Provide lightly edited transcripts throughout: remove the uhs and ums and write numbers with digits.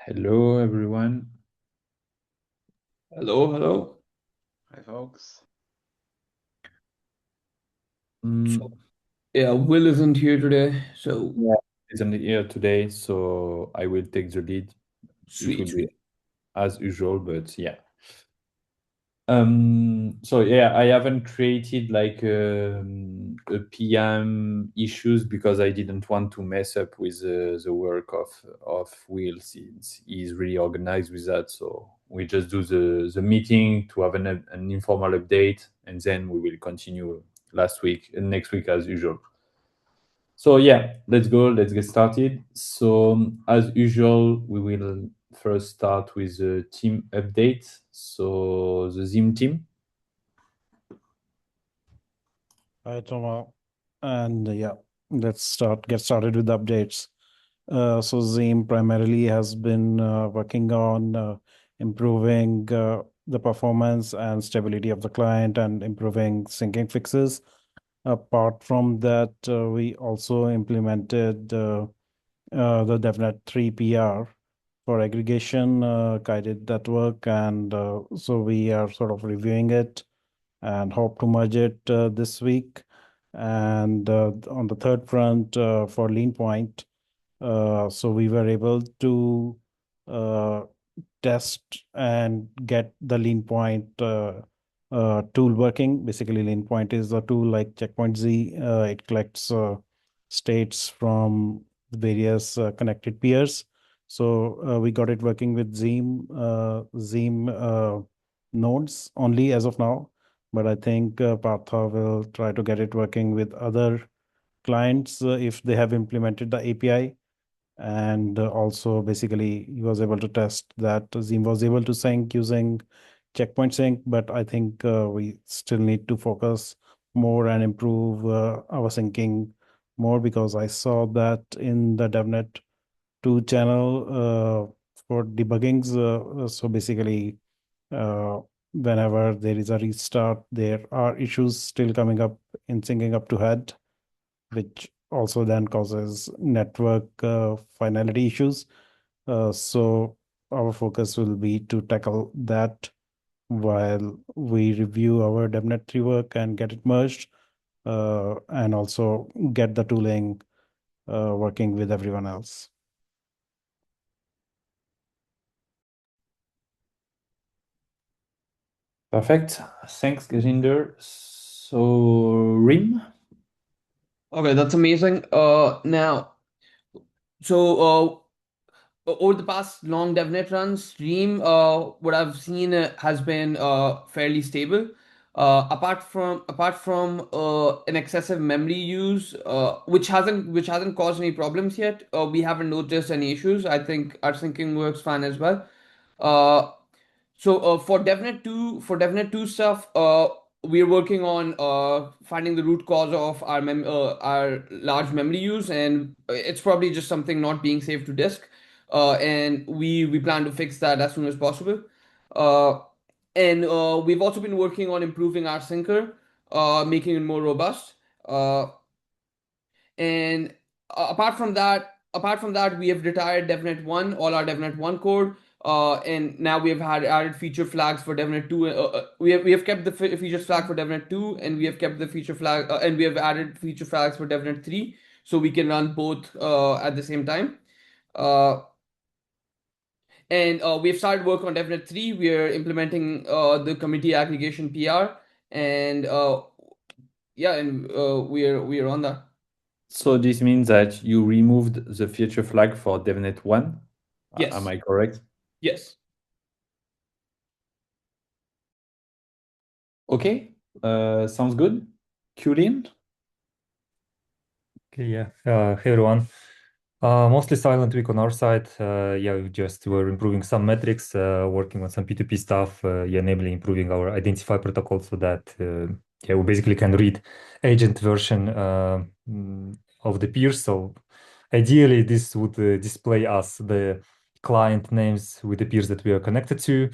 Hello, everyone. Hello, hello. Hi, folks. So, Mm, yeah, Will isn't here today, so yeah, isn't here today, so I will take the lead. It will sweet, be sweet. as usual, but yeah. So yeah, I haven't created like a PM issues because I didn't want to mess up with the work of Will since he's really organized with that. So we just do the meeting to have an informal update, and then we will continue next week as usual. So yeah, let's go. Let's get started. So as usual, we will first start with the team update. So the Zim team. Hi, Toma. And yeah, get started with the updates. So Zeem primarily has been working on improving the performance and stability of the client and improving syncing fixes. Apart from that, we also implemented the DevNet 3 PR for aggregation, guided that work, and so we are sort of reviewing it and hope to merge it this week. And on the third front, for Lean Point, so we were able to uh, test and get the Lean Point tool working. Basically, Lean Point is a tool like Checkpoint Z. It collects states from various connected peers. So we got it working with Zeem nodes only as of now. But I think Partha will try to get it working with other clients if they have implemented the API. And also, basically, he was able to test that Zeem was able to sync using checkpoint sync. But I think we still need to focus more and improve our syncing more, because I saw that in the DevNet 2 channel for debuggings. So basically, uh, whenever there is a restart, there are issues still coming up in syncing up to head, which also then causes network finality issues. So our focus will be to tackle that while we review our DevNet 3 work and get it merged, and also get the tooling working with everyone else. Perfect. Thanks, Gajinder. So Rim. Okay, that's amazing. Now, so over the past long DevNet runs, Stream, what I've seen has been fairly stable. Apart from an excessive memory use, which hasn't caused any problems yet. We haven't noticed any issues. I think our syncing works fine as well. Uh, for DevNet 2 stuff, we're working on finding the root cause of our large memory use, and it's probably just something not being saved to disk. And we plan to fix that as soon as possible. Uh, and we've also been working on improving our syncer, making it more robust. And apart from that, we have retired DevNet 1, all our DevNet 1 code. And now we have had added feature flags for DevNet 2. We have kept the features flag for DevNet 2, and we have kept the feature flag, and we have added feature flags for DevNet 3, so we can run both at the same time. Uh, and we've started work on DevNet 3. We are implementing the committee aggregation PR, and yeah, and we are on that. So this means that you removed the feature flag for DevNet 1. Am Yes, I correct? yes. Okay. Sounds good. Kulin. Okay, yeah. Hey everyone. Mostly silent week on our side. Yeah, we just were improving some metrics, working on some P2P stuff, yeah, namely improving our identify protocol so that yeah, we basically can read agent version of the peers. So ideally, this would display us the client names with the peers that we are connected to.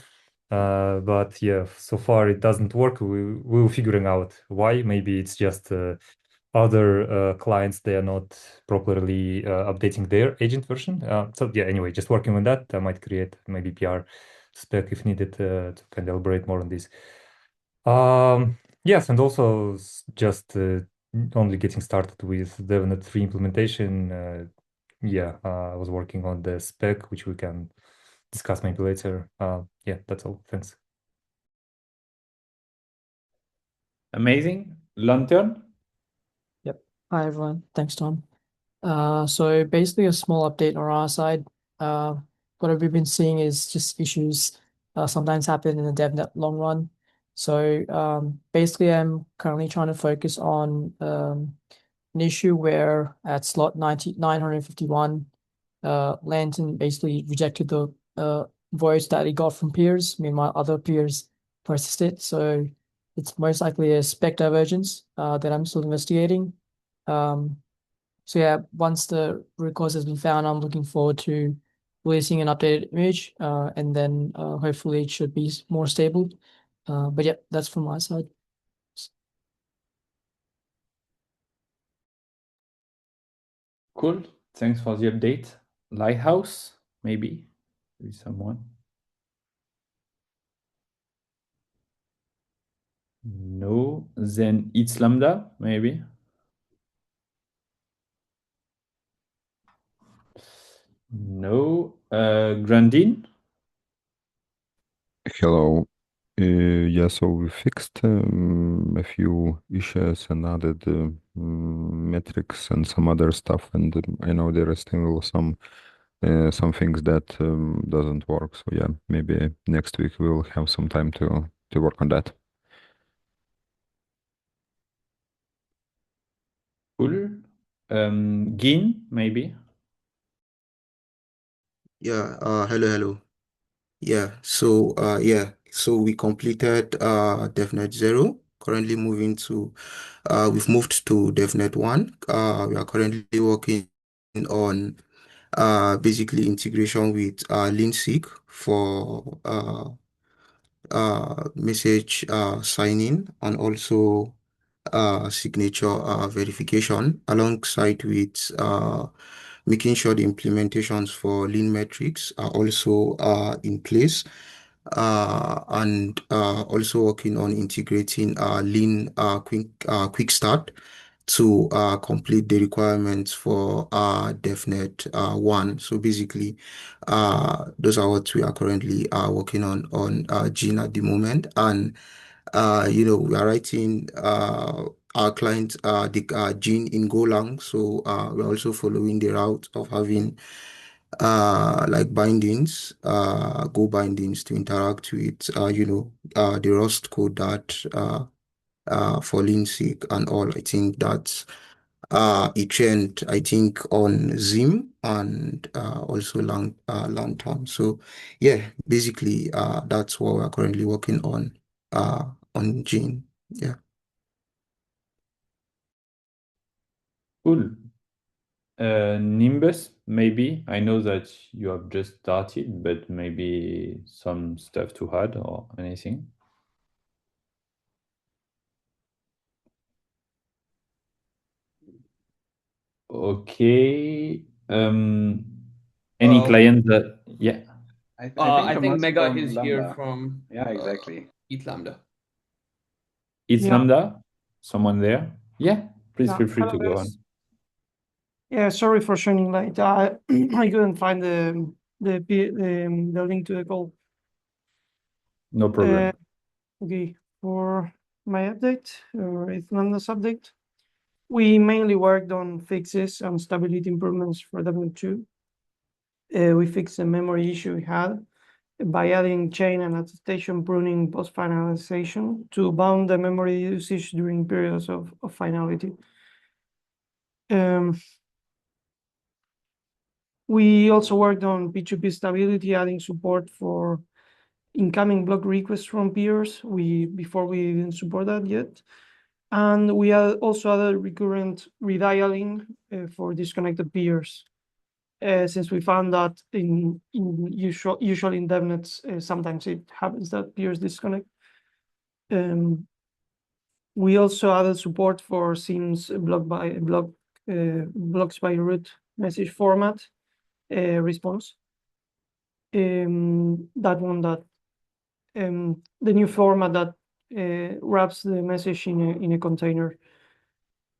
But yeah, so far it doesn't work. We're figuring out why. Maybe it's just other clients, they are not properly updating their agent version. So yeah, anyway, just working on that. I might create maybe PR spec if needed to kind of elaborate more on this. Yes, and also just only getting started with DevNet 3 implementation. Yeah, I was working on the spec, which we can discuss maybe later. Yeah, that's all. Thanks. Amazing. Lantern? Yep. Hi, everyone. Thanks, Tom. So basically a small update on our side. What we've been seeing is just issues sometimes happen in the DevNet long run. So basically I'm currently trying to focus on an issue where at slot 951, Lantern basically rejected the voice that he got from peers. Meanwhile, other peers processed it. So it's most likely a spec divergence that I'm still investigating. So yeah, once the root cause has been found, I'm looking forward to releasing an updated image, and then hopefully it should be more stable. But yeah, that's from my side. Cool. Thanks for the update. Lighthouse, maybe? Maybe someone. No. Then it's Lambda, maybe? No. Grandin? Hello. Yeah, so we fixed a few issues and added metrics and some other stuff, and I know there are still some things that doesn't work. So yeah, maybe next week we'll have some time to work on that. Cool. Gin, maybe? Yeah, hello. So we completed DevNet 0. Currently moving to we've moved to DevNet 1. We are currently working on basically integration with LeanSeek for message signing and also signature verification alongside with making sure the implementations for lean metrics are also in place, and also working on integrating lean quick start to complete the requirements for DevNet 1. So basically, those are what we are currently working on Gene at the moment. And we are writing our client the Gene in Golang. So we're also following the route of having like bindings, Go bindings to interact with the Rust code that for LeanSeek and all. I think that's a trend, I think, on Zim and also Lantern. So yeah, basically that's what we're currently working on Gene. Yeah. Cool. Nimbus, maybe. I know that you have just started, but maybe some stuff to add or anything. Okay. Any client that, yeah. I think Thomas Mega from is here Lambda. from Yeah, exactly. ETH Lambda. It's Yeah. Lambda? Someone there? Yeah, please Yeah, feel free hello, to go on. guys. Yeah, sorry for shining late. I couldn't find the link to the call. No problem. Okay, for my update, or ETH Lambda's update, we mainly worked on fixes and stability improvements for DevNet 2. We fixed a memory issue we had by adding chain and attestation pruning post-finalization to bound the memory usage during periods of finality. We also worked on P2P stability, adding support for incoming block requests from peers. Before we didn't support that yet. And we also added recurrent redialing for disconnected peers. Since we found that usually in DevNets, sometimes it happens that peers disconnect. We also added support for SIEM's blocks by root message format response. That one the new format that wraps the message in a container.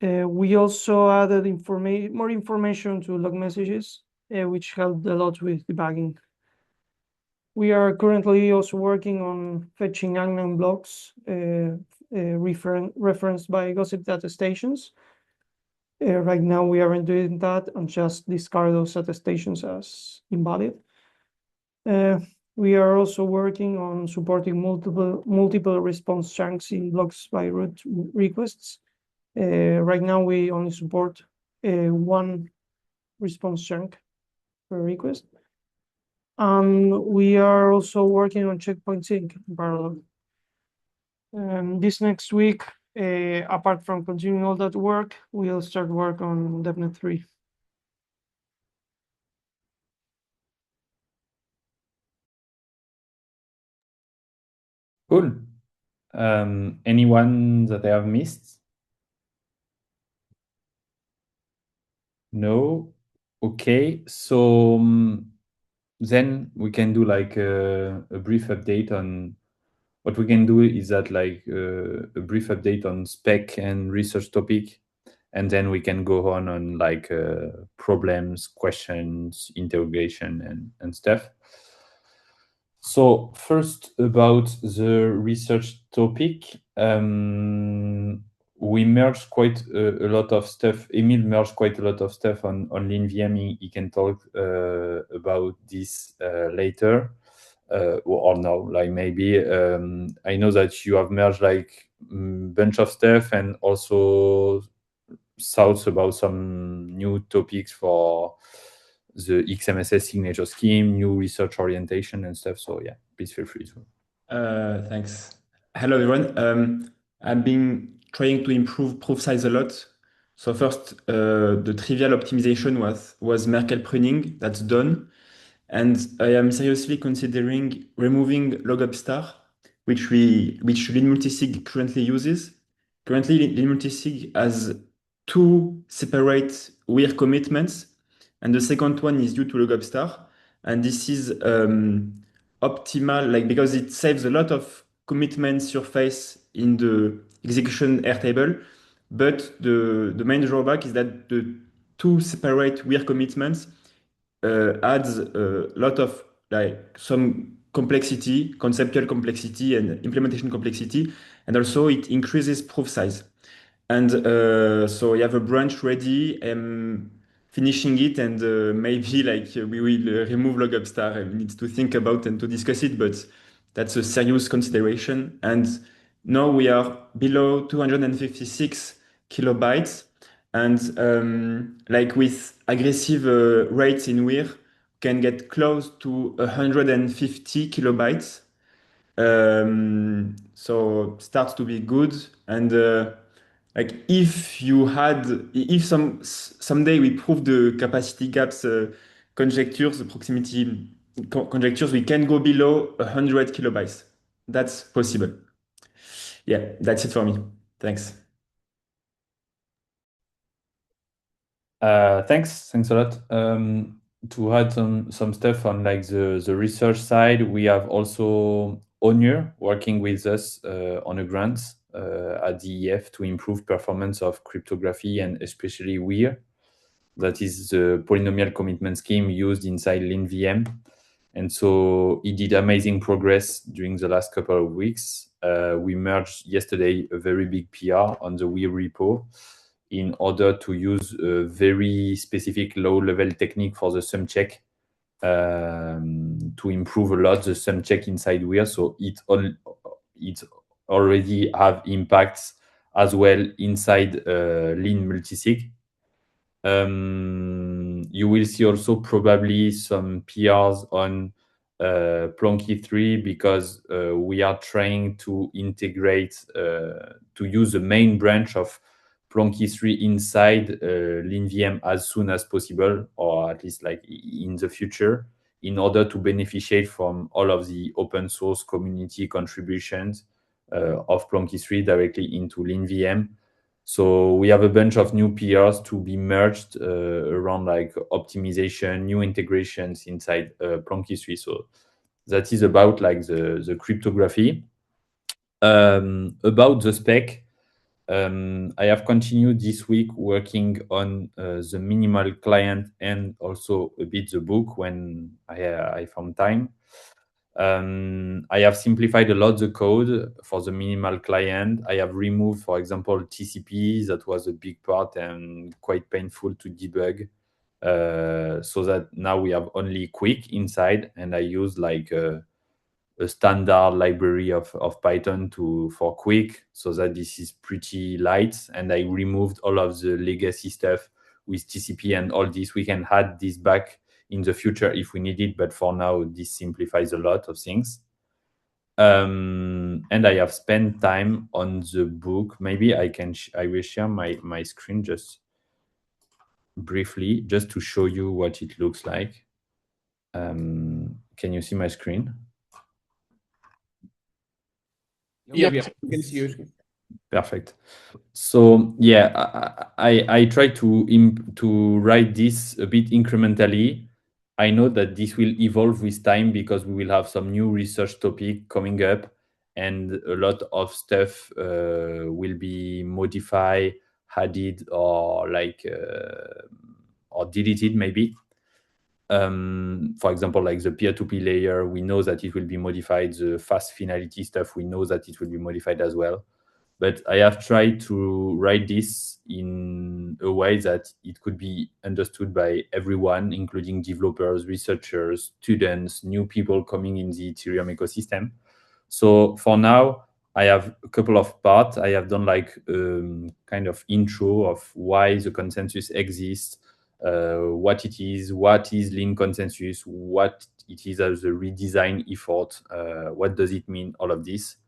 We also added more information to log messages, which helped a lot with debugging. We are currently also working on fetching unknown blocks referenced by gossip data stations. Right now, we aren't doing that and just discard those attestations as invalid. We are also working on supporting multiple response chunks in blocks by root requests. Right now, we only support one response chunk per request. We are also working on checkpoint sync in parallel. This next week, apart from continuing all that work, we'll start work on DevNet 3. Cool. Anyone that I have missed? No? Okay. So then we can do like a brief update on what we can do is that like a brief update on spec and research topic, and then we can go on like problems, questions, interrogation, and stuff. So first about the research topic, we merged quite a lot of stuff. Emil merged quite a lot of stuff on LeanVM. He can talk about this later or now, like maybe. I know that you have merged like bunch of stuff and also thoughts about some new topics for the XMSS signature scheme, new research orientation and stuff. So yeah, please feel free to. Thanks. Hello, everyone. I've been trying to improve proof size a lot. So first, the trivial optimization was Merkle pruning. That's done. And I am seriously considering removing logupstar, star, which Lean Multisig currently uses. Currently, Lean Multisig has two separate WIR commitments, and the second one is due to logupstar, star. And this is optimal, like because it saves a lot of commitment surface in the execution Airtable. But the main drawback is that the two separate WIR commitments adds a lot of like some complexity, conceptual complexity and implementation complexity, and also it increases proof size. And so you have a branch ready. I'm finishing it, and maybe like we will remove logupstar. Star. I need to think about and to discuss it, but that's a serious consideration. And now we are below 256 kilobytes, and like with aggressive rates in WIR, can get close to 150 kilobytes. So starts to be good, and like if someday we prove the capacity gaps conjectures, the proximity conjectures, we can go below 100 kilobytes. That's possible. Yeah, that's it for me. Thanks. Thanks a lot. To add some stuff on like the research side, we have also Onur working with us on a grant at DEF to improve performance of cryptography and especially WIR. That is the polynomial commitment scheme used inside LeanVM. And so he did amazing progress during the last couple of weeks. We merged yesterday a very big PR on the WIR repo in order to use a very specific low-level technique for the sum check to improve a lot the sum check inside WIR. So it already have impacts as well inside Lean Multisig. You will see also probably some PRs on Plonky 3 because we are trying to integrate, to use the main branch of Plonky 3 inside LeanVM as soon as possible, or at least like in the future, in order to beneficiate from all of the open source community contributions of Plonky 3 directly into LeanVM. So we have a bunch of new PRs to be merged around like optimization, new integrations inside Plonky 3. So that is about like the cryptography. About the spec, I have continued this week working on the minimal client and also a bit the book when I found time. I have simplified a lot the code for the minimal client. I have removed, for example, TCP. That was a big part and quite painful to debug. So that now we have only quick inside, and I use like a standard library of Python for quick, so that this is pretty light. And I removed all of the legacy stuff with TCP and all this. We can add this back in the future if we need it, but for now, this simplifies a lot of things. And I have spent time on the book. Maybe I will share my screen just briefly, just to show you what it looks like. Can you see my screen? Yeah, you can see your screen. Perfect. So yeah, I try to write this a bit incrementally. I know that this will evolve with time because we will have some new research topic coming up, and a lot of stuff will be modified, added, or or deleted maybe. For example, like the peer-to-peer layer, we know that it will be modified. The fast finality stuff, we know that it will be modified as well. But I have tried to write this in a way that it could be understood by everyone, including developers, researchers, students, new people coming in the Ethereum ecosystem. So for now, I have a couple of parts. I have done like kind of intro of why the consensus exists, what it is lean consensus, what it is as a redesign effort, what does it mean, all of this.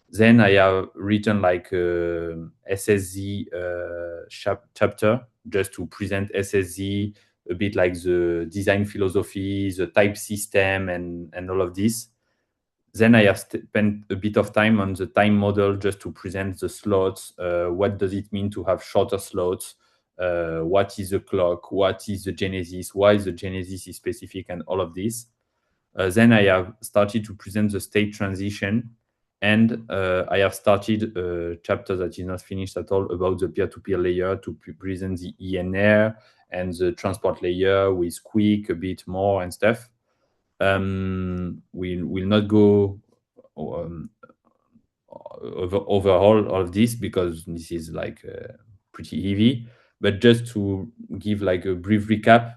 Then I have written like a SSZ chapter just to present SSZ, a bit like the design philosophy, the type system, and all of this. Then I have spent a bit of time on the time model just to present the slots. What does it mean to have shorter slots? What is the clock? What is the genesis? Why the genesis is specific, and all of this. Then I have started to present the state transition, and I have started a chapter that is not finished at all about the peer-to-peer layer to present the ENR and the transport layer with quick a bit more and stuff. We'll not go overhaul all of this because this is like pretty heavy. But just to give like a brief recap,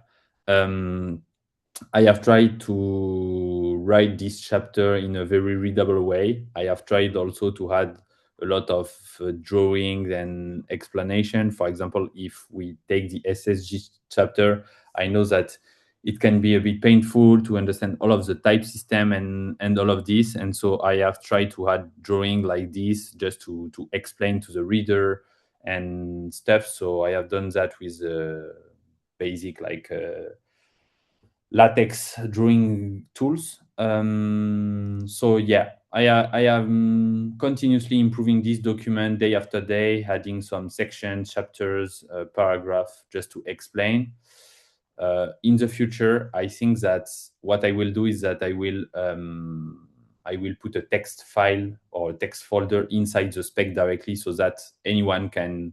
I have tried to write this chapter in a very readable way. I have tried also to add a lot of drawings and explanation. For example, if we take the SSG chapter, I know that it can be a bit painful to understand all of the type system and all of this. And so I have tried to add drawing like this just to explain to the reader and stuff. So I have done that with basic like latex drawing tools. So yeah, I am continuously improving this document day after day, adding some sections, chapters, paragraph just to explain. In the future, I think that what I will do is that I will put a text file or a text folder inside the spec directly so that anyone can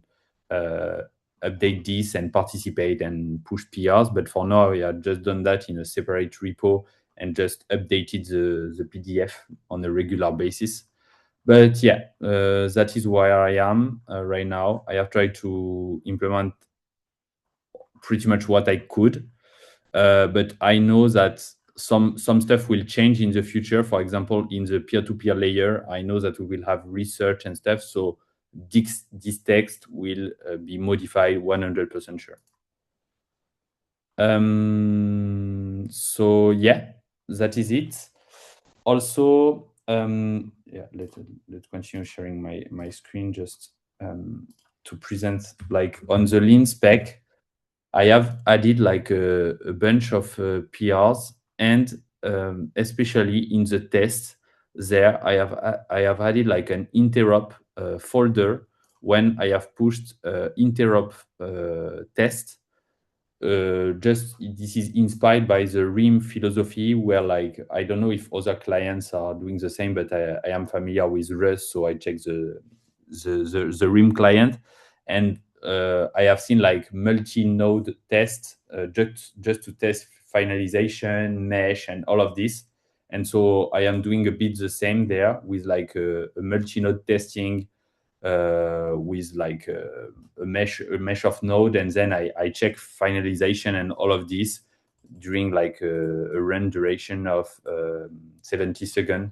update this and participate and push PRs. But for now, I have just done that in a separate repo and just updated the PDF on a regular basis. But yeah, that is where I am right now. I have tried to implement pretty much what I could. But I know that some stuff will change in the future. For example, in the peer-to-peer layer, I know that we will have research and stuff. So this text will be modified 100% sure. So yeah, that is it. Also, yeah, let's continue sharing my screen just to present like on the lean spec. I have added like a bunch of PRs and especially in the test, there I have added like an Interop folder when I have pushed Interop test. Just this is inspired by the RIM philosophy, where like I don't know if other clients are doing the same, but I am familiar with Rust, so I check the RIM client, and I have seen like multi-node tests just to test finalization, mesh, and all of this. And so I am doing a bit the same there with like a multi-node testing with like a mesh of node, and then I check finalization and all of this during like a run duration of 70 seconds.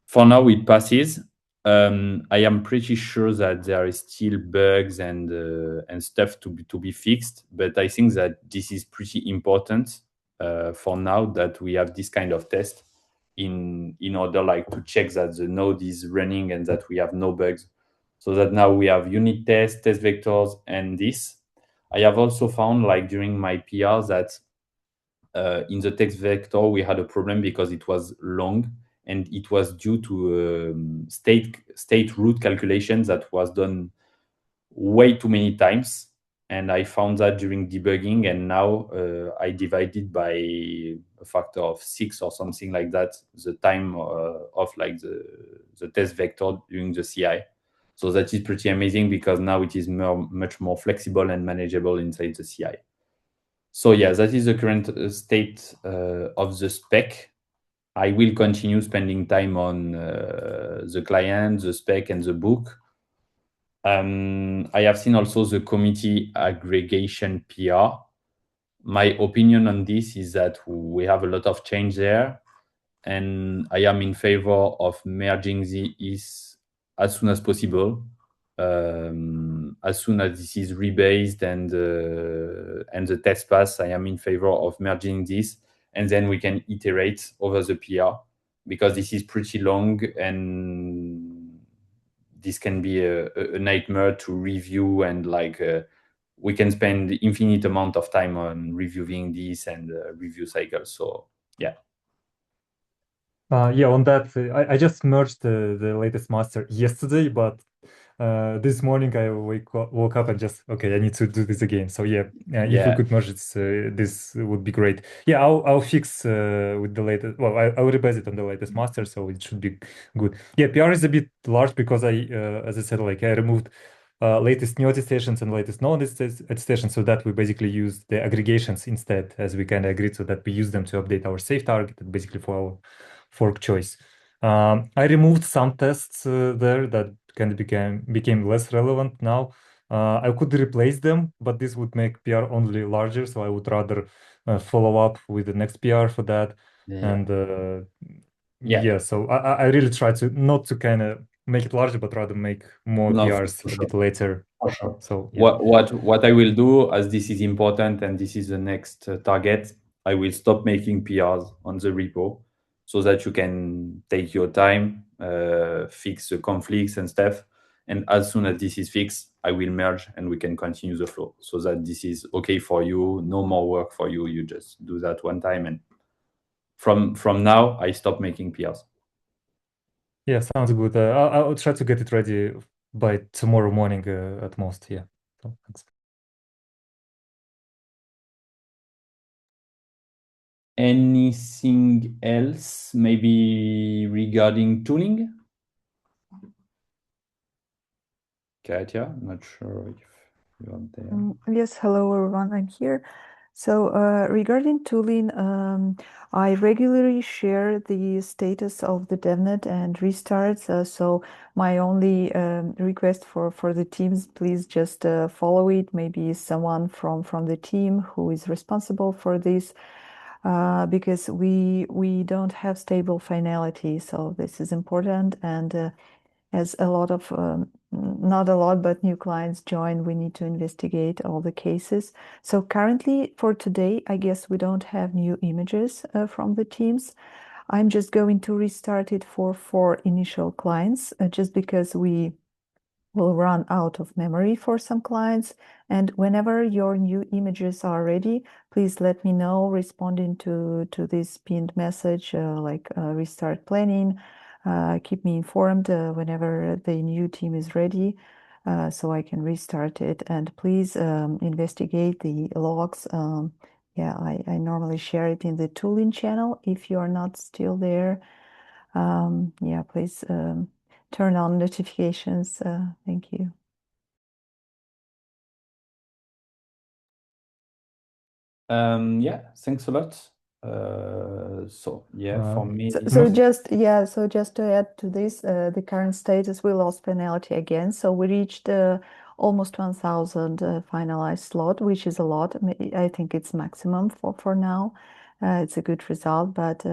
For now, it passes. I am pretty sure that there is still bugs and stuff to be fixed, but I think that this is pretty important for now that we have this kind of test in order like to check that the node is running and that we have no bugs. So that now we have unit tests, test vectors, and this. I have also found like during my PR that in the text vector we had a problem because it was long, and it was due to state root calculations that was done way too many times. And I found that during debugging, and now I divided by a factor of 6 or something like that the time of like the test vector during the CI. So that is pretty amazing because now it is much more flexible and manageable inside the CI. So yeah, that is the current state of the spec. I will continue spending time on the client, the spec, and the book. I have seen also the committee aggregation PR. My opinion on this is that we have a lot of change there, and I am in favor of merging these as soon as possible. As soon as this is rebased and the test pass, I am in favor of merging this, and then we can iterate over the PR, because this is pretty long and this can be a nightmare to review, and like we can spend infinite amount of time on reviewing this and review cycles. So yeah. Yeah, on that, I just merged the latest master yesterday, but this morning I woke up and just, okay, I need to do this again. So yeah, if we could merge it, this would be great. Yeah, I'll fix with the latest. Well, I'll rebase it on the latest master, so it should be good. Yeah, PR is a bit large because as I said, like I removed latest new attestations and latest non-attestations, so that we basically use the aggregations instead, as we kind of agreed, so that we use them to update our safe target, and basically for our fork choice. I removed some tests there that kind of became less relevant now. I could replace them, but this would make PR only larger, so I would rather follow up with the next PR for that. And so I really try to not to kind of make it larger, but rather make more PRs a bit later. For sure. So yeah. What I will do, as this is important and this is the next target, I will stop making PRs on the repo so that you can take your time, fix the conflicts and stuff. And as soon as this is fixed, I will merge and we can continue the flow, so that this is okay for you, no more work for you. You just do that one time, and from now I stop making PRs. Yeah, sounds good. I'll try to get it ready by tomorrow morning at most. Yeah. So thanks. Anything else, maybe regarding tooling? Katya, I'm not sure if you're there. Yes, hello everyone, I'm here. So regarding tooling, I regularly share the status of the DevNet and restarts. So my only request for the teams, please just follow it. Maybe someone from the team who is responsible for this, because we don't have stable finality. So this is important, and as a lot of not a lot, but new clients join, we need to investigate all the cases. So currently for today, I guess we don't have new images from the teams. I'm just going to restart it for 4 initial clients, just because we will run out of memory for some clients. And whenever your new images are ready, please let me know responding to this pinned message, like restart planning. Keep me informed whenever the new team is ready, so I can restart it. And please investigate the logs. Yeah, I normally share it in the tooling channel. If you are not still there, yeah, please turn on notifications. Thank you. Yeah, thanks a lot. So yeah, for me. So just to add to this, the current status, we lost penalty again. So we reached almost 1,000 finalized slot, which is a lot. I think it's maximum for now. It's a good result, but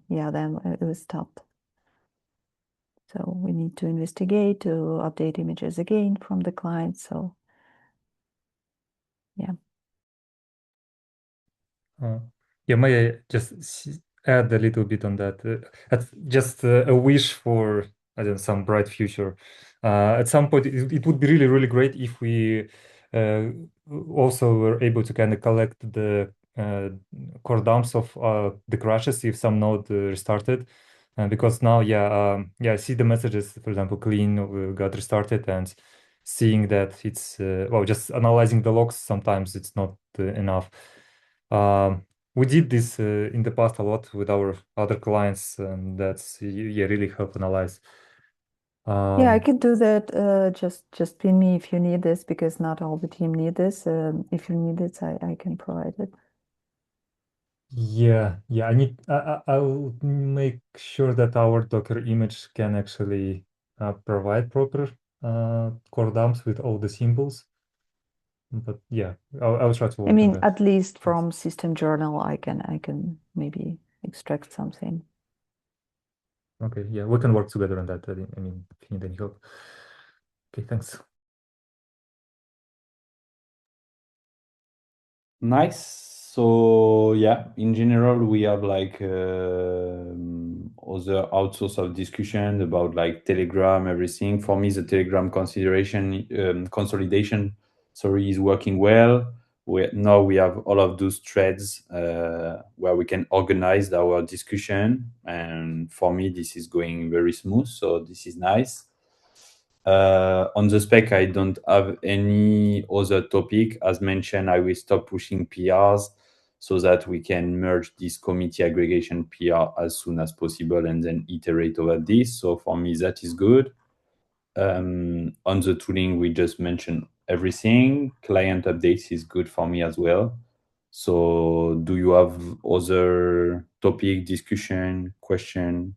yeah, then it was stopped. So we need to investigate to update images again from the client. So yeah. Yeah, may I just add a little bit on that? That's just a wish for, I don't know, some bright future. At some point, it would be really, really great if we also were able to kind of collect the core dumps of the crashes if some node restarted. Because now, I see the messages, for example, clean got restarted, and seeing that it's, well, just analyzing the logs, sometimes it's not enough. We did this in the past a lot with our other clients, and that's really help analyze. Yeah, I can do that. Just pin me if you need this, because not all the team need this. If you need it, I can provide it. I'll make sure that our Docker image can actually provide proper core dumps with all the symbols. But yeah, I'll try to work I mean, on that. at least from System Journal, I can maybe extract something. Okay, yeah, we can work together on that. I mean, if you need any help. Okay, thanks. Nice. So yeah, in general, we have like other outsource of discussion about like Telegram, everything. For me, the Telegram consolidation, sorry, is working well. Now we have all of those threads where we can organize our discussion, and for me, this is going very smooth. So this is nice. On the spec, I don't have any other topic. As mentioned, I will stop pushing PRs so that we can merge this committee aggregation PR as soon as possible and then iterate over this. So for me, that is good. On the tooling, we just mentioned everything. Client updates is good for me as well. So do you have other topic, discussion, question?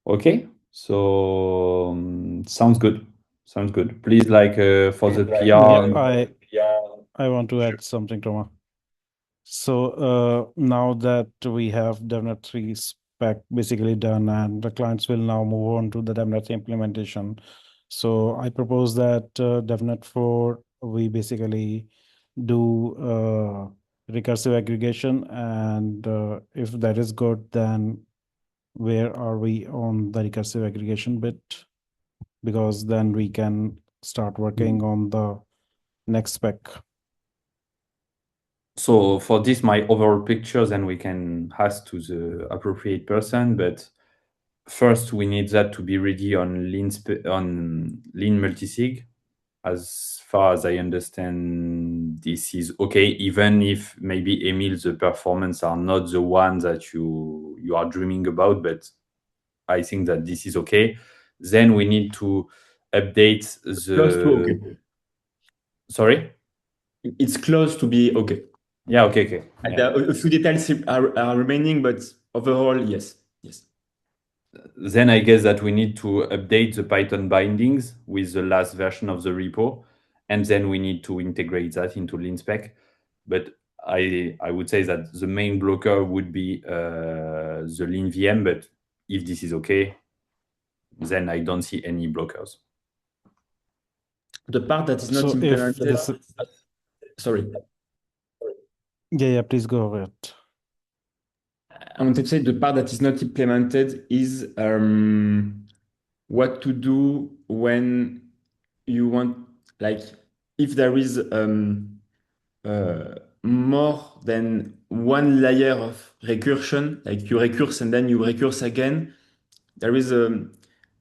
Okay, so sounds good. Sounds good. Please, like for the PR. I want to add something, Toma. So now that we have DevNet 3 spec basically done, and the clients will now move on to the DevNet implementation. So I propose that DevNet 4, we basically do recursive aggregation, and if that is good, then where are we on the recursive aggregation bit? Because then we can start working on the next spec. So for this, my overall picture, then we can ask to the appropriate person. But first, we need that to be ready on lean multisig. As far as I understand, this is okay, even if maybe Emil, the performance are not the ones that you are dreaming about, but I think that this is okay. Then we need to update the. Close to okay. Sorry? It's close to be okay. Yeah, okay. Yeah. A few details are remaining, but overall, yes. Then I guess that we need to update the Python bindings with the last version of the repo, and then we need to integrate that into LeanSpec. But I would say that the main blocker would be the Lean VM, but if this is okay, then I don't see any blockers. The part that is not So implemented. Sorry. Yeah, please go ahead. I wanted to say the part that is not implemented is what to do when you want, like, if there is more than one layer of recursion, like you recurse and then you recurse again, there is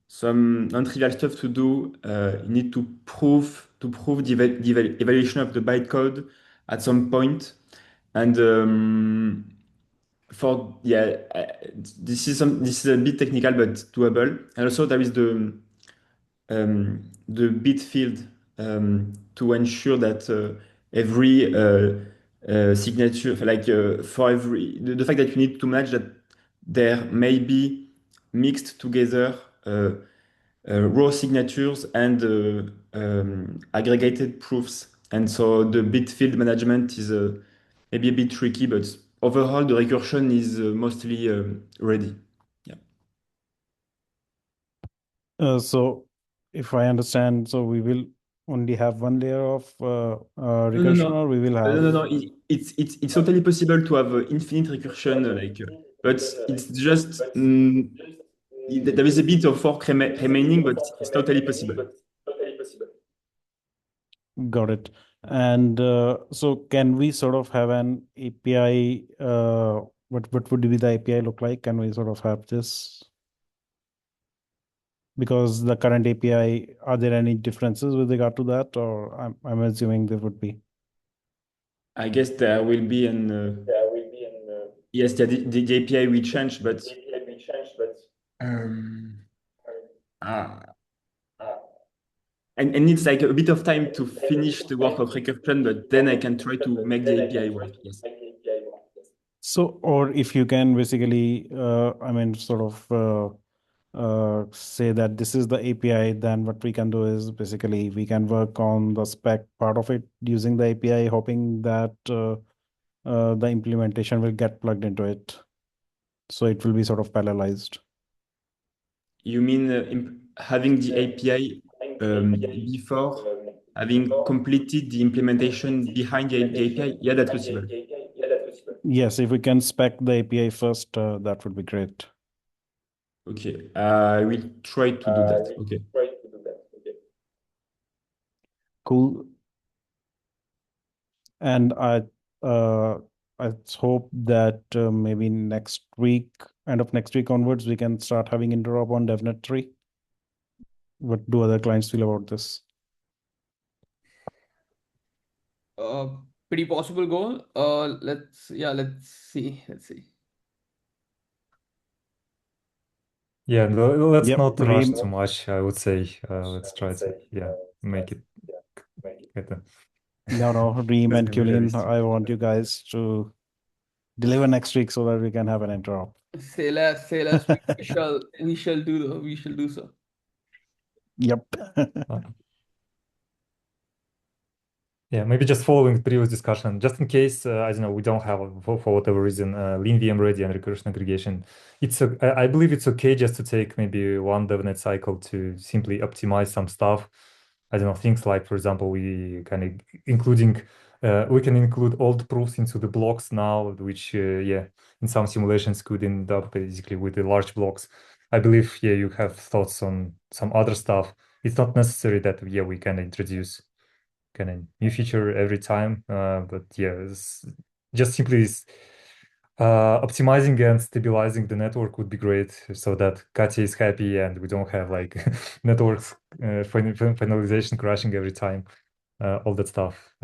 some non-trivial stuff to do. You need to prove the evaluation of the bytecode at some point, and for yeah, this is a bit technical but doable. And also there is the bit field to ensure that every signature, like for every the fact that you need to manage that there may be mixed together raw signatures and aggregated proofs. And so the bit field management is maybe a bit tricky, but overall the recursion is mostly ready. Yeah. So if I understand, so we will only have one layer of No, recursion, or we will no, have. no. It's totally possible to have infinite recursion, but it's just there is a bit of fork remaining, but it's totally possible. Got it. And so can we sort of have an API? What would be the API look like? Can we sort of have this? Because the current API, are there any differences with regard to that, or I'm assuming there would be. I guess there will be yes, the API will change, but um, uh, and it's like a bit of time to finish the work of recursion, but then I can try to make the API work. Yes. So, or if you can basically, I mean, sort of say that this is the API, then what we can do is basically we can work on the spec part of it using the API, hoping that the implementation will get plugged into it. So it will be sort of parallelized. You mean having the API before having completed the implementation behind the API? Yeah, that's possible. Yes, if we can spec the API first, that would be great. Okay, I will try to do that. Okay. Cool. And I hope that maybe next week, end of next week onwards, we can start having Interop on DevNet 3. What do other clients feel about this? Pretty possible goal. Let's see. Yeah, let's Yep, not rush Reem. too much, I would say. Let's try to make it better. No, Reem and Kulin, realistic. I want you guys to deliver next week so that we can have an Interop. Say less. We shall do so. Yep. Yeah, maybe just following the previous discussion, just in case, I don't know, we don't have, for whatever reason, lean VM ready and recursion aggregation. I believe it's okay just to take maybe one DevNet cycle to simply optimize some stuff. I don't know, things like, for example, we can include old proofs into the blocks now, which, in some simulations could end up basically with the large blocks. I believe, you have thoughts on some other stuff. It's not necessary that, we can introduce kind of new feature every time, but just simply optimizing and stabilizing the network would be great, so that Katya is happy and we don't have like networks finalization crashing every time, all that stuff.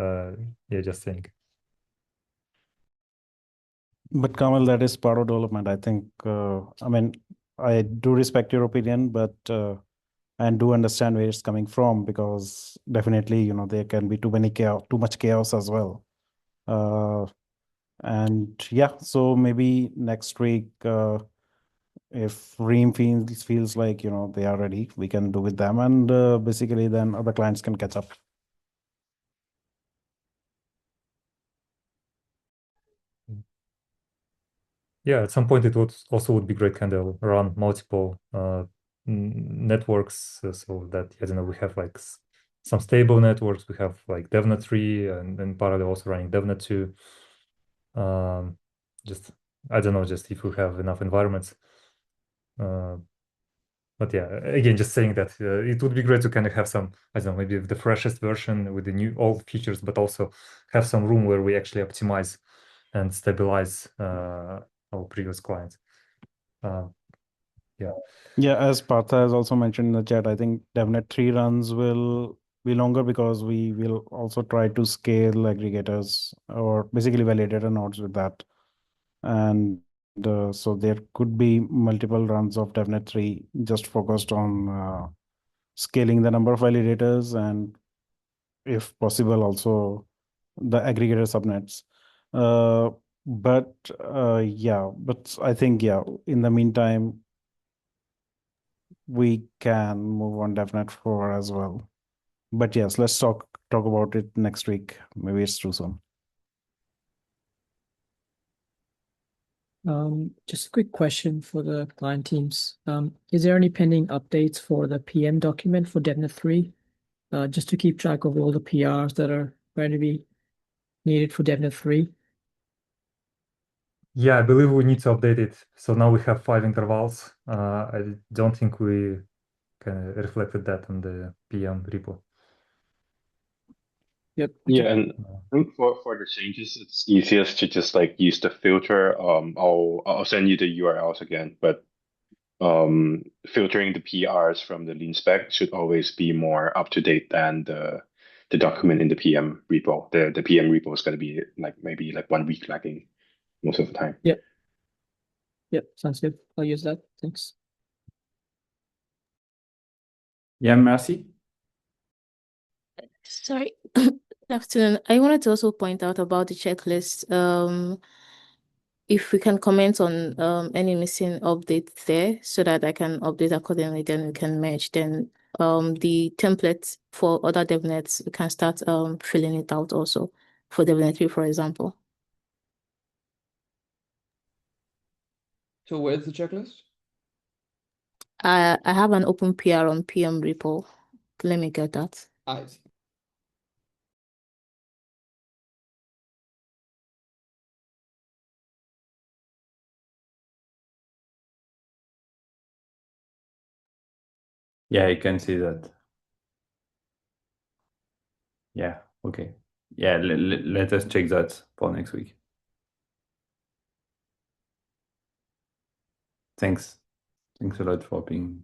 Just saying. But Kamal, that is part of development. I think, I mean, I do respect your opinion, but and do understand where it's coming from, because definitely, there can be too much chaos as well. And yeah, so maybe next week, if Reem feels like, they are ready, we can do with them, and basically then other clients can catch up. Yeah, at some point it would be great kind of run multiple networks, so that, I don't know, we have like some stable networks. We have like DevNet 3 and then parallel also running DevNet 2. Just I don't know, just if we have enough environments. But yeah, again, just saying that it would be great to kind of have some, I don't know, maybe the freshest version with the new all features, but also have some room where we actually optimize and stabilize our previous clients. Yeah. Yeah, as Partha has also mentioned in the chat, I think DevNet 3 runs will be longer because we will also try to scale aggregators or basically validator nodes with that. And so there could be multiple runs of DevNet 3 just focused on scaling the number of validators and, if possible, also the aggregator subnets. But I think, in the meantime, we can move on DevNet 4 as well. But yes, let's talk about it next week. Maybe it's too soon. Just a quick question for the client teams. Is there any pending updates for the PM document for DevNet 3? Just to keep track of all the PRs that are going to be needed for DevNet 3. Yeah, I believe we need to update it. So now we have 5 intervals. I don't think we kind of reflected that on the PM repo. Yep. Yeah, and I think for the changes, it's easiest to just like use the filter. I'll send you the URLs again, but filtering the PRs from the lean spec should always be more up to date than the document in the PM repo. The PM repo is going to be like maybe like 1 week lagging most of the time. Yep. Yep, sounds good. I'll use that. Thanks. Yeah, merci. Sorry. Good afternoon. I wanted to also point out about the checklist. If we can comment on any missing updates there so that I can update accordingly, then we can merge. Then the templates for other DevNets, we can start filling it out also for DevNet 3, for example. So where's the checklist? I have an open PR on PM repo. Let me get that. I see. Yeah, I can see that. Yeah, okay. Yeah, let us check that for next week. Thanks. Thanks a lot for being.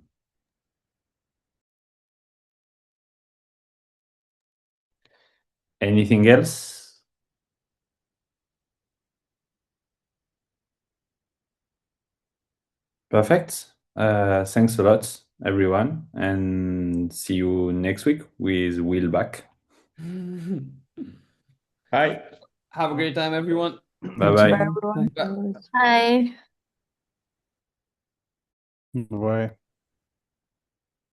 Anything else? Perfect. Thanks a lot, everyone, and see you next week with Will back. Hi. Have a great time, everyone. Bye-bye. Bye, everyone. Bye. Hi. Bye.